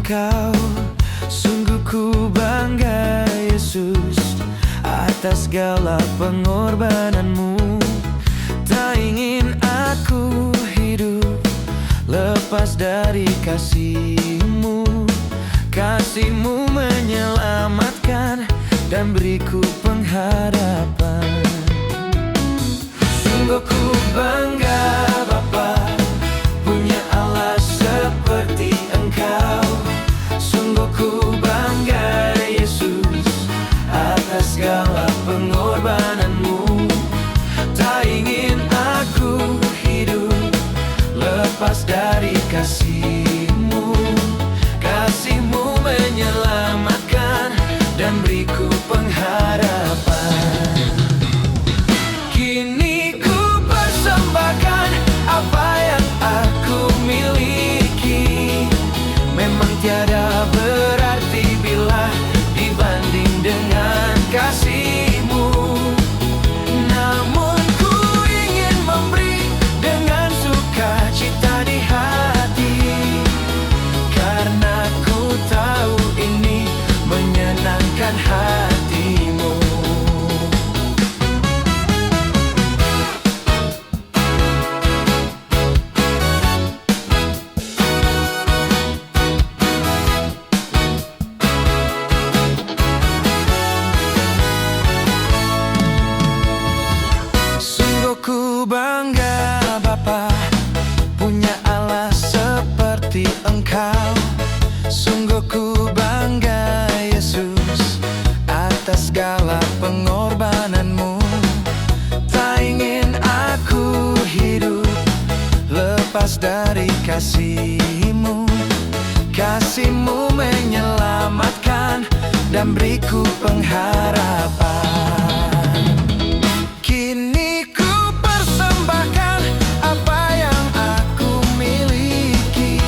Engkau. Sungguh ku bangga Yesus atas segala pengorbananmu. Tak ingin aku hidup lepas dari kasih-Mu. Kasih-Mu menyelamatkan dan beriku pengharapan. Sungguh ku bangga Bapa, punya Allah seperti Engkau. Sungguh ku bangga Yesus atas segala pengorbananmu. Tak ingin aku hidup lepas dari kasih-Mu. Kasih-Mu menyelamatkan dan beriku pengharapan. Kini ku persembahkan apa yang aku miliki. Memang tiada berarti bila dibanding dengan kasih-Mu. Namun ku ingin memberi dengan sukacita di hati, karena ku tahu ini menyenangkan hati-Mu. Sungguh ku bangga Bapa, punya Allah seperti Engkau. Sungguh ku bangga Yesus atas segala pengorbananmu. Tak ingin aku hidup lepas dari kasih-Mu. Kasih-Mu menyelamatkan dan beriku pengharapan. Kini ku persembahkan apa yang aku miliki.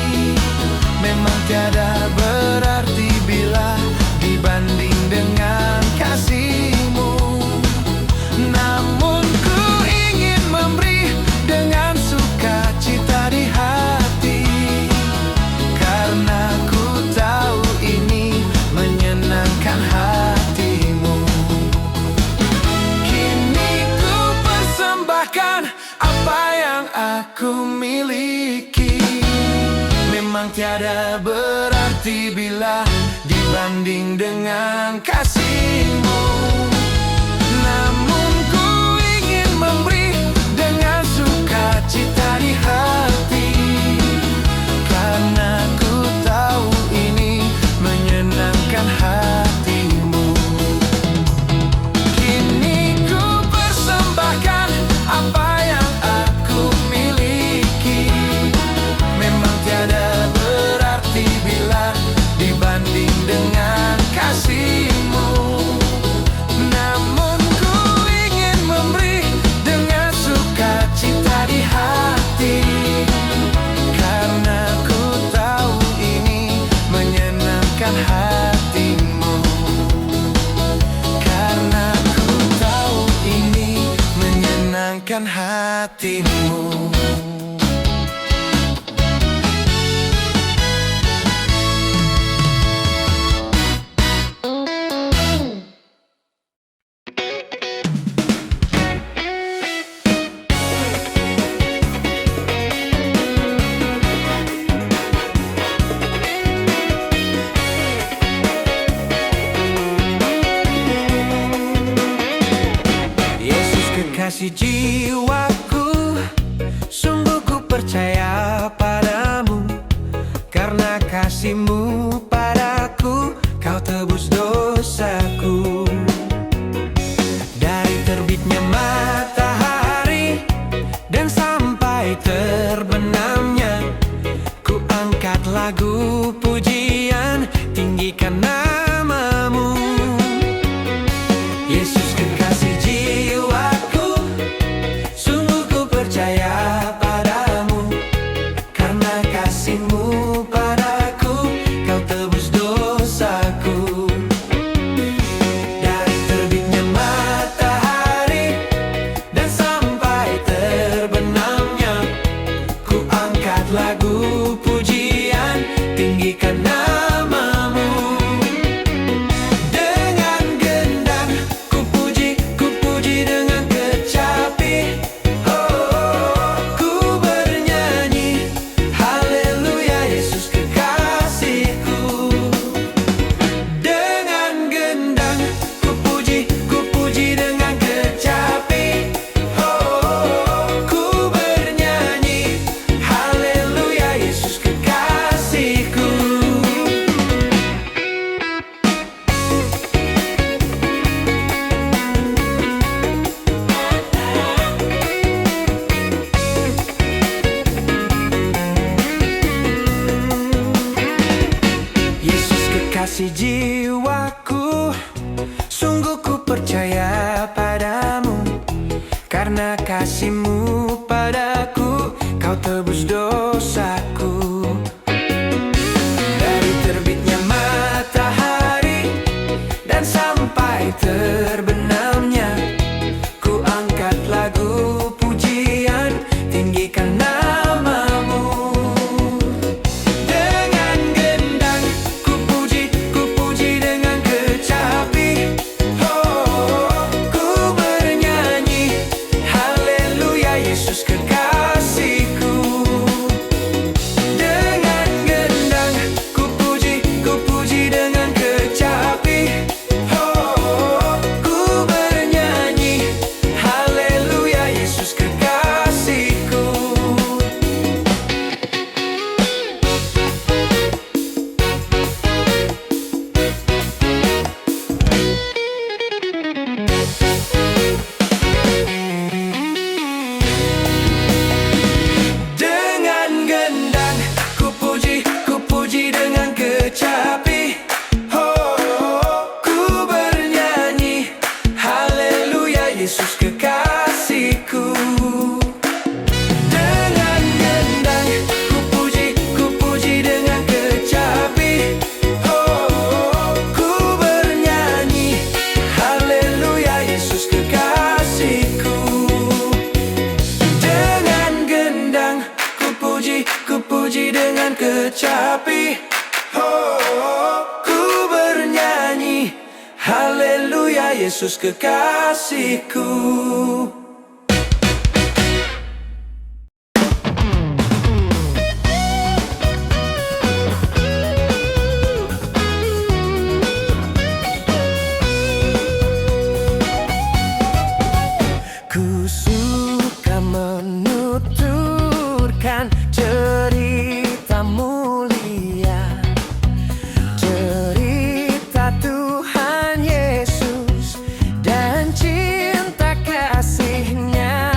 Memang tiada berarti bila dibanding dengan kasih-Mu. Namun ku ingin memberi dengan sukacita di hati, karena ku tahu ini menyenangkan hati-Mu. Kini ku persembahkan apa yang aku miliki. Memang tiada berarti bila dibanding dengan kasih-Mu. Namun ku ingin memberi dengan sukacita di hati, karena ku tahu ini menyenangkan hati-Mu. Kini ku persembahkan apa yang aku miliki. Memang tiada berarti bila dibanding dengan kasih-Mu. Namun ku ingin memberi dengan sukacita di hati, karena ku tahu ini menyenangkan hati-Mu. Karena ku tahu ini menyenangkan hati-Mu. Yesus kekasih jiwaku, sungguh ku percaya padamu. Karena kasih-Mu padaku, Kau tebus dosaku. Dari terbitnya matahari dan sampai terbenamnya, ku angkat lagu pujian, tinggikan nama-Mu. Yesus kekasih jiwaku, sungguh ku percaya padamu. Karena kasih-Mu padaku, Kau tebus dosaku. Dari terbitnya matahari dan sampai terbenamnya, ku angkat lagu pujian, tinggikan nama Karena kasih-Mu padaku, Kau tebus dosaku. Dari terbitnya matahari dan sampai terbenamnya, ku angkat lagu pujian, tinggikan nama-Mu. Dengan gendang ku puji dengan kecapi. Oh, ku bernyanyi, haleluya Yesus kekasihku. Dengan gendang ku puji dengan kecapi. Oh, ku bernyanyi, haleluya Yesus kekasihku. Dengan gendang ku puji dengan kecapi. Oh, ku bernyanyi, haleluya Yesus kekasihku. Dengan gendang ku puji dengan kecapi. Oh, ku bernyanyi, haleluya Yesus kekasihku. Dengan gendang ku puji dengan kecapi. Oh, ku bernyanyi, haleluya Yesus kekasihku. Ku suka menuturkan cerita mulia, cerita Tuhan Yesus dan cinta kasih-Nya.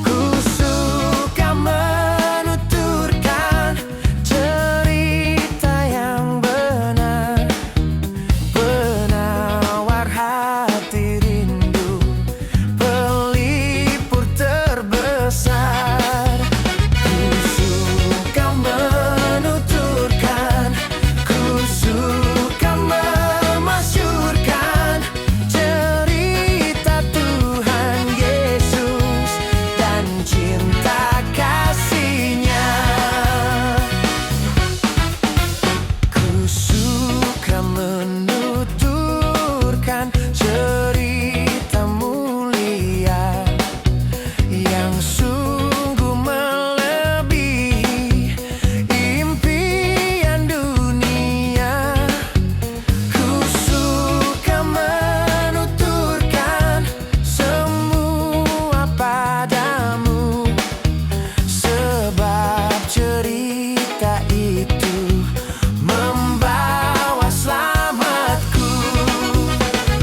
Ku suka menuturkan cerita yang benar, penawar hati rindu, pelipur terbesar. Ku suka menuturkan, ku suka memasyurkan cerita Tuhan Yesus dan cinta kasih-Nya. Ku suka menuturkan cerita mulia yang sungguh melebihi impian dunia. Ku suka menuturkan semua padamu, sebab cerita itu membawa selamatku.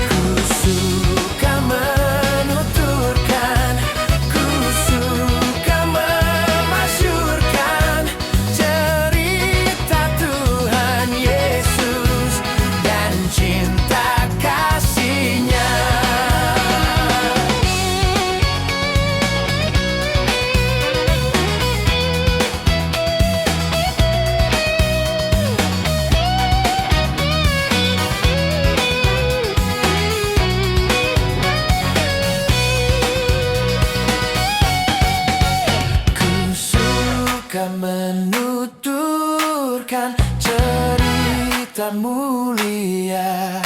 Ku suka menuturkan, ku suka memasyurkan cerita Tuhan Yesus dan cinta kasih-Nya. Ku suka menuturkan cerita mulia,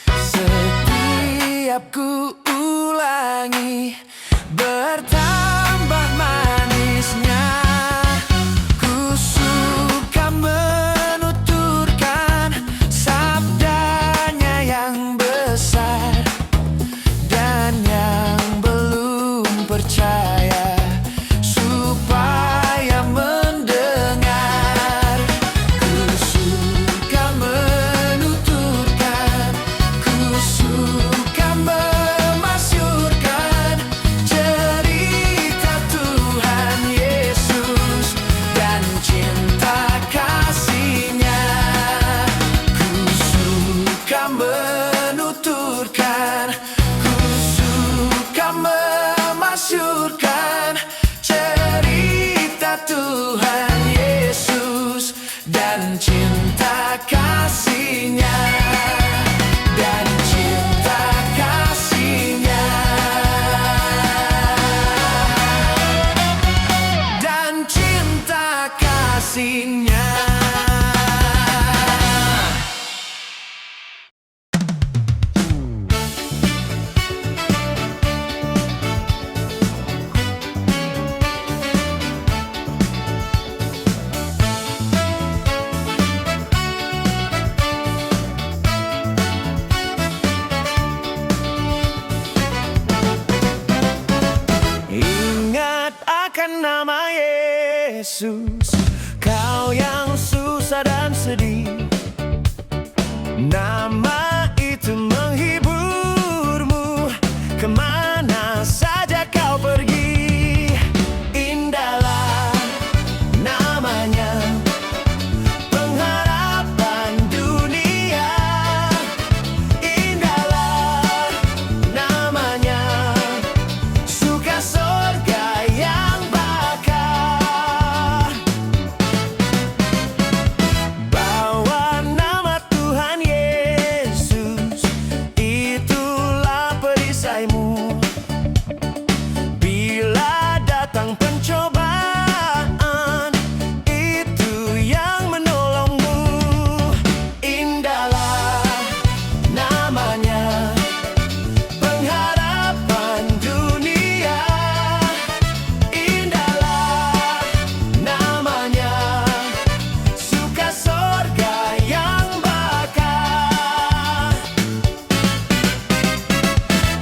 setiap ku ulangi bertambah manisnya. Ku suka menuturkan sabdanya yang besar dan yang belum percaya supaya mendengar. Ku suka menuturkan, ku suka memasyurkan Yesus. Kau yang susah dan sedih, nama itu menghiburmu. Kemana saja kau pergi, indahlah namanya, pengharapan dunia. Indahlah namanya, suka surga yang bakar. Bawa nama Tuhan Yesus, itulah perisaimu. Bila datang pencobaan, itu yang menolongmu. Indahlah namanya, pengharapan dunia. Indahlah namanya, suka surga yang bakar.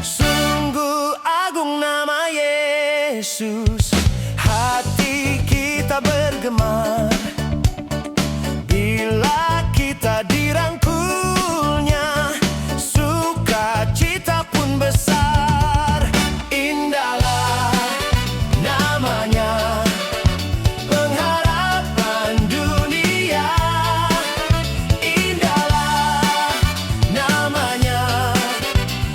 Sungguh agung nama Yesus, hati kita bergema bila kita dirangkulnya, sukacita pun besar. Indahlah namanya, pengharapan dunia. Indahlah namanya,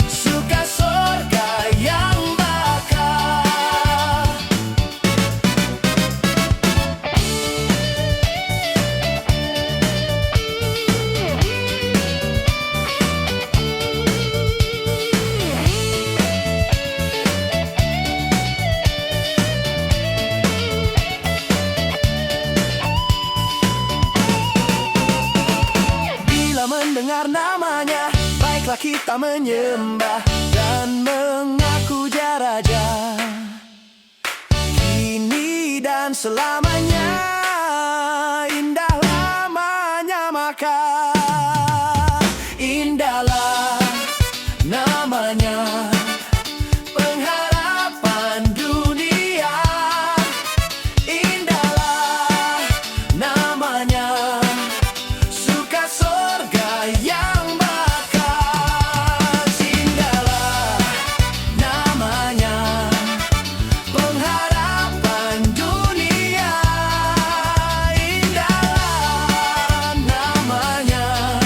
suka surga yang bakar. Bila mendengar namanya, baiklah kita menyembah dan mengaku Dia Raja, kini dan selamanya. Indah namanya, maka indahlah namanya, pengharapan dunia. Indahlah namanya, suka surga yang bakar. Indahlah namanya, pengharapan dunia. Indahlah namanya,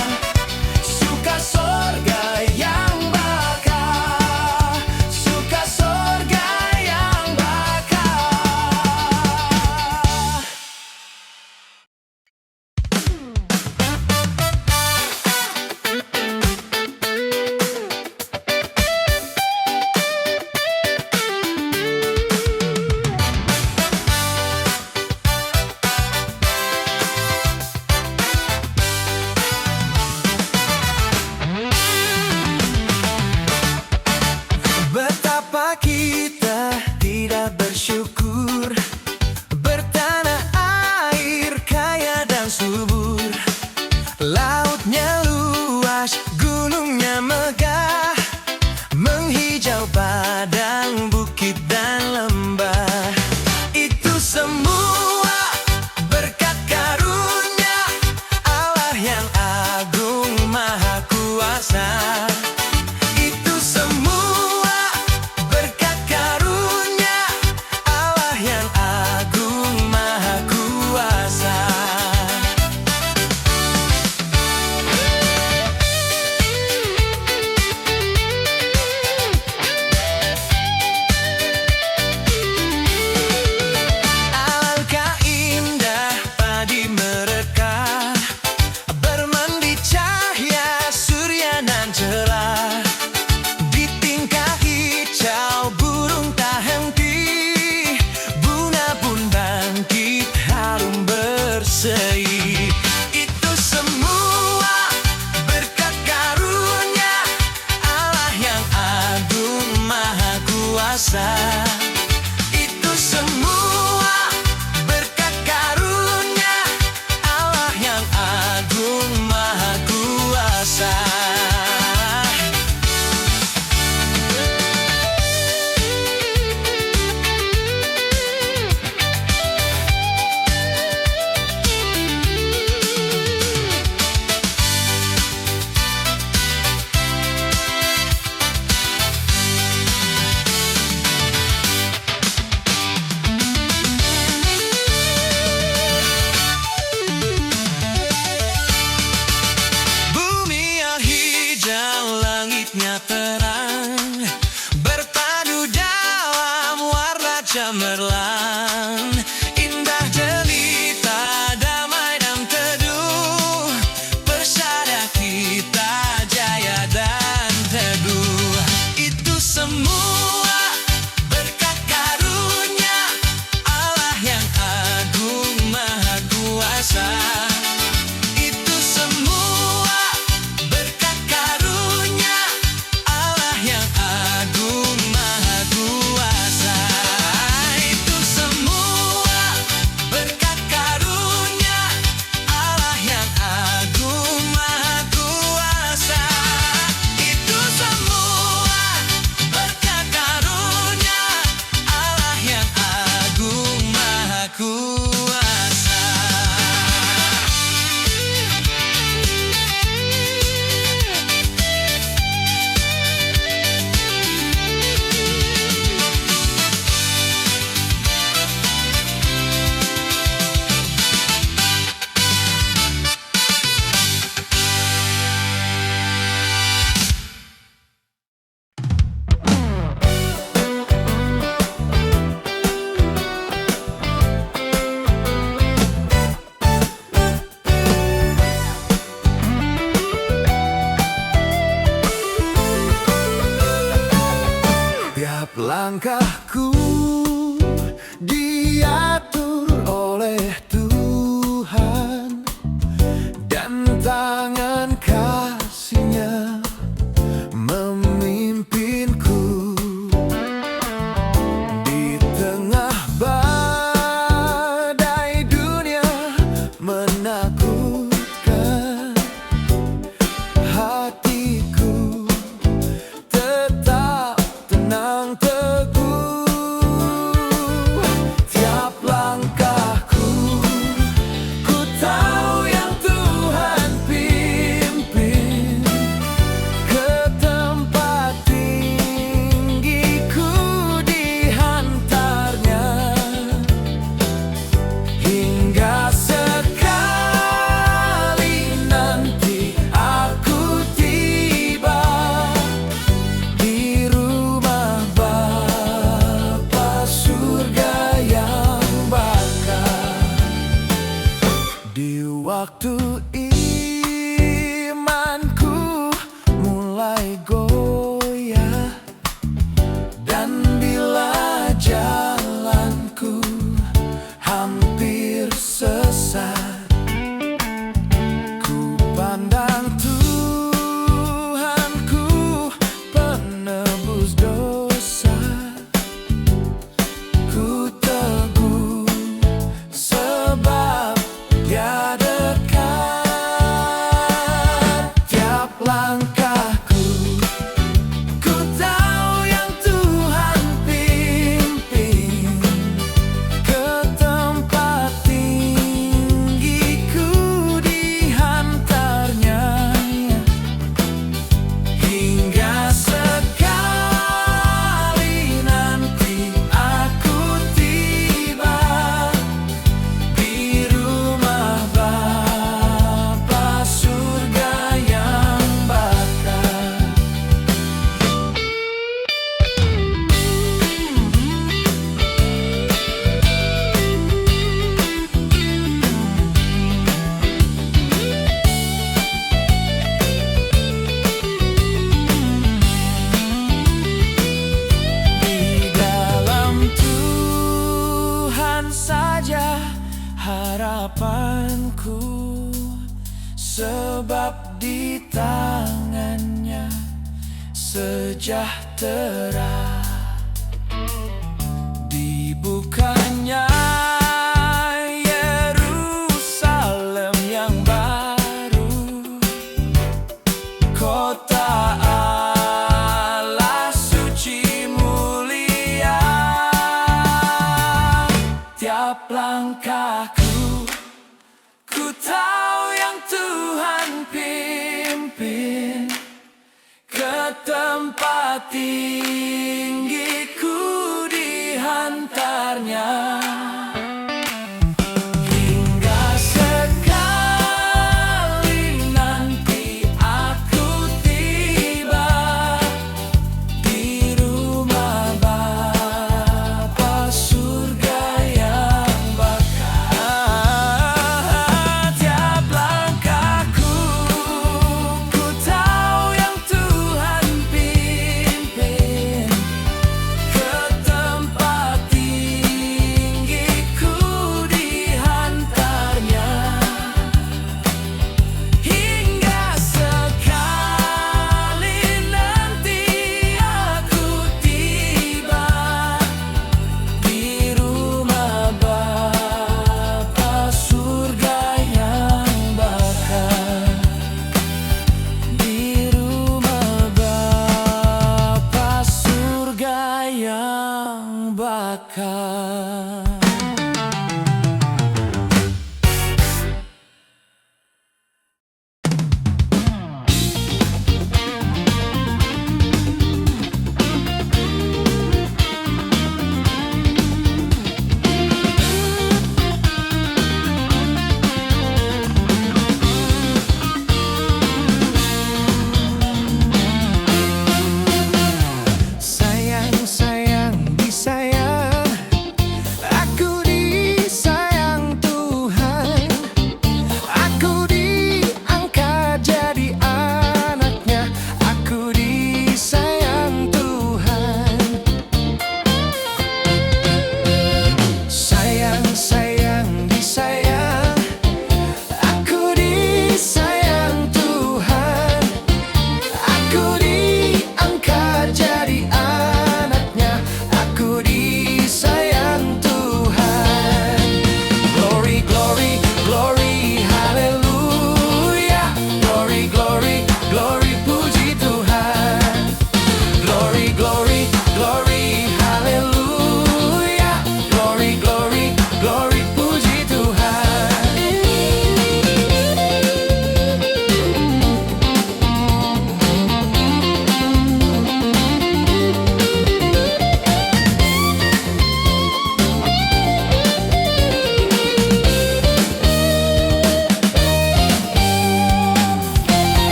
suka surga yang bakar. Suka surga yang bakar. Betapa kita tidak bersyukur, bertanah air kaya dan subur. Lautnya luas, gunungnya megah, menghijau padang, bukit dan lembah. Itu semua berkat karunia Allah yang agung maha kuasa. Itu semua berkat karunia Allah yang agung maha kuasa. Alangkah indah padi merekah, bermandi cahaya surya nan cerah. Di tingkah hijau burung tak henti, bunga pun bangkit harum berseri. Itu semua berkat karunia Allah yang agung maha kuasa. Itu semua berkat karunia Allah yang agung maha kuasa. langitnya terang, berpadu dalam warna cemerlang. Indah jelita, damai dan teduh, persada kita jaya dan teduh. Itu semua berkat karunia Allah yang agung maha kuasa. Itu semua berkat karunia Allah yang agung maha kuasa. Itu semua berkat karunia Allah yang agung maha kuasa. Itu semua berkat karunia Allah yang agung maha kuasa. Tiap langkahku diatur oleh Tuhan, dan tangan kasih-Nya memimpinku. Di tengah badai dunia menakutkan, hatiku tetap tenang teguh. Tiap langkahku ku tahu yang Tuhan pimpin, ke tempat tinggiku dihantarnya, hingga sekali nanti aku tiba di rumah Bapa surga yang bakal. Di waktu imanku mulai goyah, dan bila jalanku hampir sesat, ku pandang Tuhanku penebus dosa. Ku teguh sebab Dia dekat. Tiap langkahku ku tahu yang Tuhan pimpin, ke tempat tinggiku dihantarnya, hingga sekali nanti aku tiba di rumah Bapa surga yang bakal. Di dalam Tuhan saja harapanku, sebab di tangan-Nya sejahtera. Dibukanya Yerusalem yang baru, kota Allah suci mulia. Tiap langkahku ku tahu yang Tuhan pimpin, ke tempat tinggiku dihantarnya, hingga sekali nanti aku tiba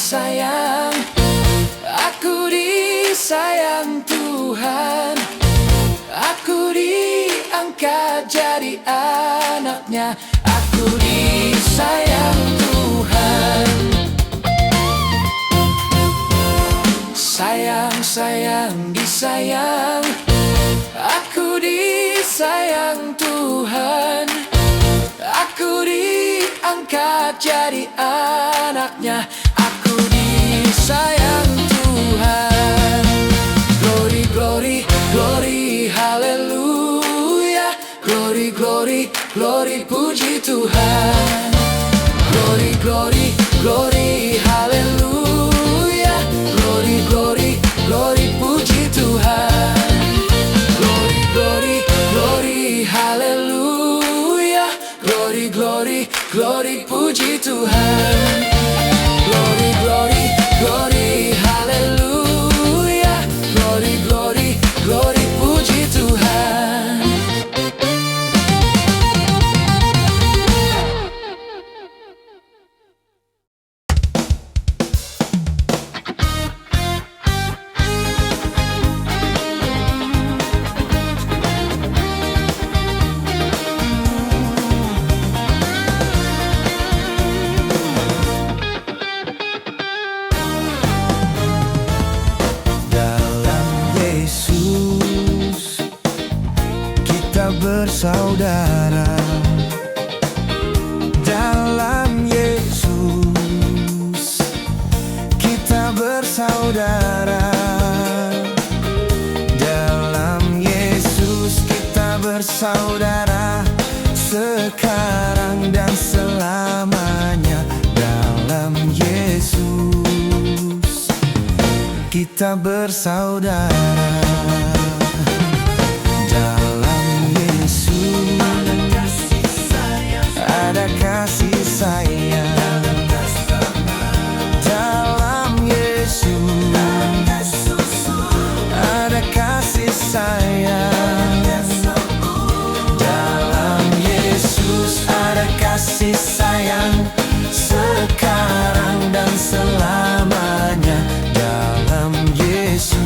disayang, aku disayang Tuhan. Aku diangkat jadi anaknya, aku disayang Tuhan. Sayang, sayang, disayang, aku disayang Tuhan. Aku diangkat jadi anaknya, aku disayang Tuhan. Glory, glory, glory, haleluya. Glory, glory, glory, puji Tuhan. Glory, glory, glory, haleluya. Glory, glory, glory, puji Tuhan. Glory, glory, glory, haleluya. Glory, glory, glory, puji Tuhan. Glory, glory, glory, haleluya. Glory, glory, glory, puji Tuhan. Bersaudara dalam Yesus, kita bersaudara dalam Yesus, kita bersaudara sekarang dan selamanya. Dalam Yesus, kita bersaudara. Ada kasih sayang dalam Yesus, ada kasih sayang dalam Yesus, ada kasih sayang sekarang dan selamanya. Dalam Yesus,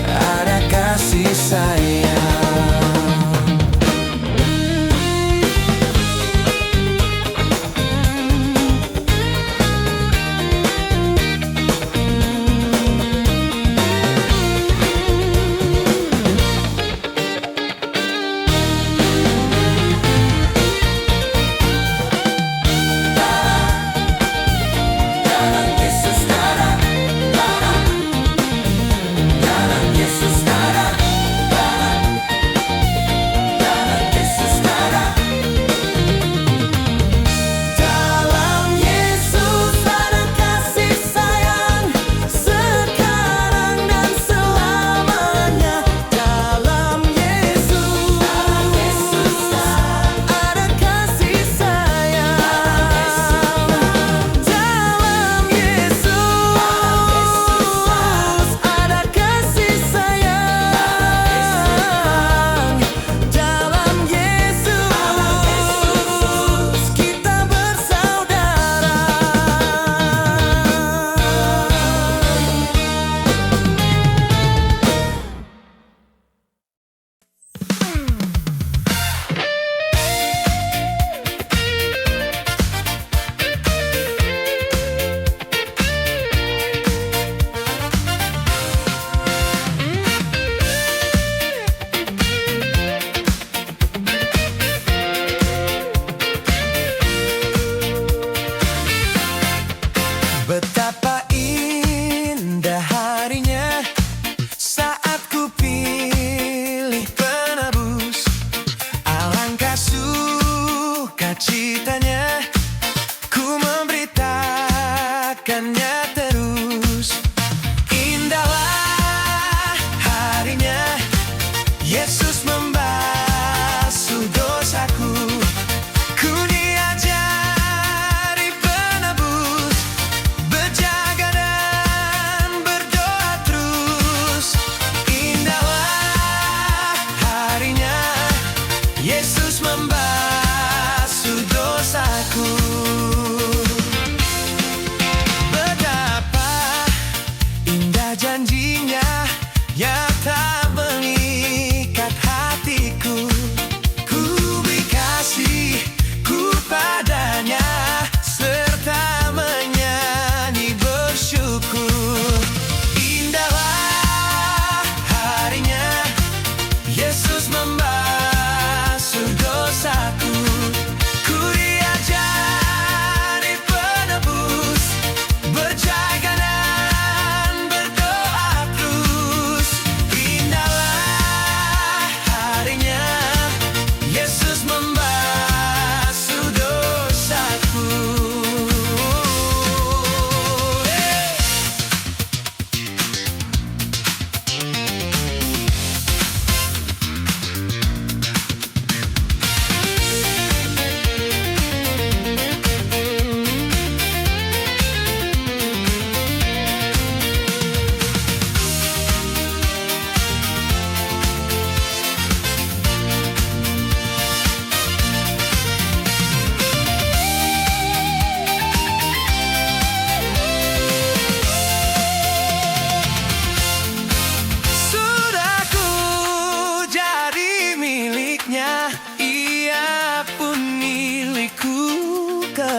ada kasih sayang. Betapa indah harinya saat ku pilih penebus. Alangkah sukacitanya ku memberitakannya terus. Indahlah harinya Yesus membasuh dosaku. Ku diajari penebus, berjaga dan berdoa terus. Indahlah harinya Yesus membasuh dosaku.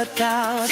kekal.